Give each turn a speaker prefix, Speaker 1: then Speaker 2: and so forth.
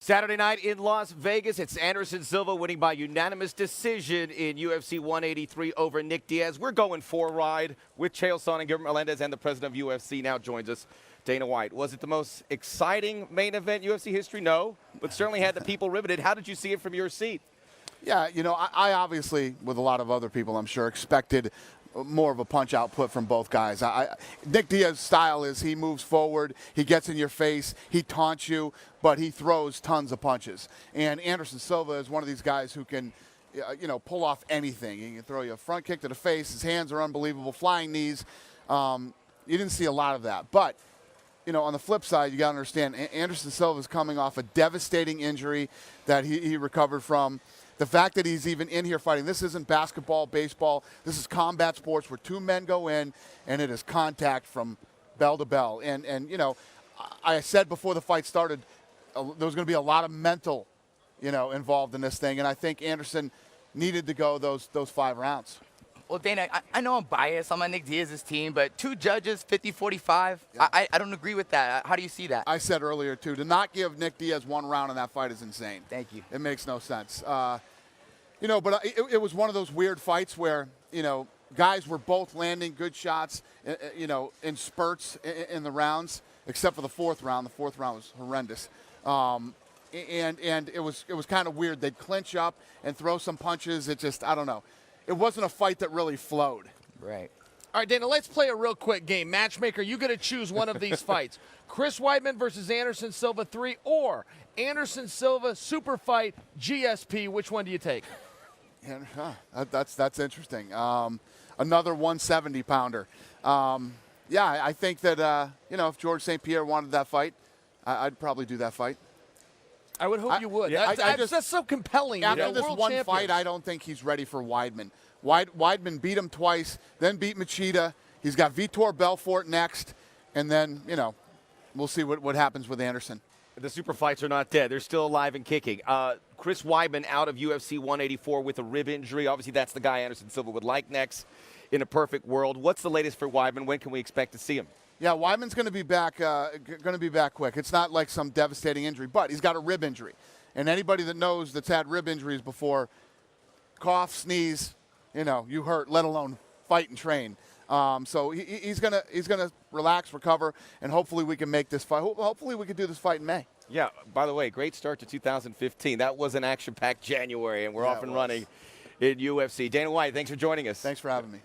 Speaker 1: Saturday night in Las Vegas, it's Anderson Silva winning by unanimous decision in UFC 183 over Nick Diaz. We're going for a ride with Chael Sonnen and Gilbert Melendez, and the president of UFC now joins us, Dana White. Was it the most exciting main event UFC history? No, but certainly had the people riveted. How did you see it from your seat?
Speaker 2: Yeah, you know, I obviously, with a lot of other people, I'm sure, expected more of a punch output from both guys. Nick Diaz's style is he moves forward, he gets in your face, he taunts you, but he throws tons of punches. And Anderson Silva is one of these guys who can, pull off anything. He can throw you a front kick to the face. His hands are unbelievable, flying knees. You didn't see a lot of that. But, on the flip side, you got to understand, Anderson Silva is coming off a devastating injury that he recovered from. The fact that he's even in here fighting, this isn't basketball, baseball. This is combat sports where two men go in, and it is contact from bell to bell. And I said before the fight started, there was going to be a lot of mental, involved in this thing. And I think Anderson needed to go those 5 rounds.
Speaker 3: Well, Dana, I know I'm biased. I'm on Nick Diaz's team, but 2 judges, 50-45, yeah. I don't agree with that. How do you see that?
Speaker 2: I said earlier, too, to not give Nick Diaz 1 round in that fight is insane.
Speaker 3: Thank you.
Speaker 2: It makes no sense. But it was one of those weird fights where, guys were both landing good shots, in spurts in the rounds, except for the 4th round. The 4th round was horrendous. And it was kind of weird. They'd clinch up and throw some punches. It just, I don't know. It wasn't a fight that really flowed.
Speaker 3: Right.
Speaker 4: All right, Dana, let's play a real quick game. Matchmaker, you got to choose one of these fights. Chris Weidman versus Anderson Silva 3 or Anderson Silva super fight GSP. Which one do you take?
Speaker 2: That's interesting. Another 170-pounder. I think that, if George St. Pierre wanted that fight, I'd probably do that fight.
Speaker 4: I would hope you would.
Speaker 2: Yeah,
Speaker 4: that's so compelling.
Speaker 2: After this
Speaker 4: world
Speaker 2: one
Speaker 4: champions.
Speaker 2: fight, I don't think he's ready for Weidman. Weidman beat him twice, then beat Machida. He's got Vitor Belfort next, and then, we'll see what happens with Anderson.
Speaker 1: The super fights are not dead. They're still alive and kicking. Chris Weidman out of UFC 184 with a rib injury. Obviously, that's the guy Anderson Silva would like next in a perfect world. What's the latest for Weidman? When can we expect to see him?
Speaker 2: Yeah, Weidman's going to be back quick. It's not like some devastating injury, but he's got a rib injury. And anybody that knows that's had rib injuries before, cough, sneeze, you hurt, let alone fight and train. So he's gonna relax, recover, and hopefully we can make this fight. Hopefully we can do this fight in May.
Speaker 1: Yeah, by the way, great start to 2015. That was an action-packed January, and we're off and running in UFC. Dana White, thanks for joining us.
Speaker 2: Thanks for having me.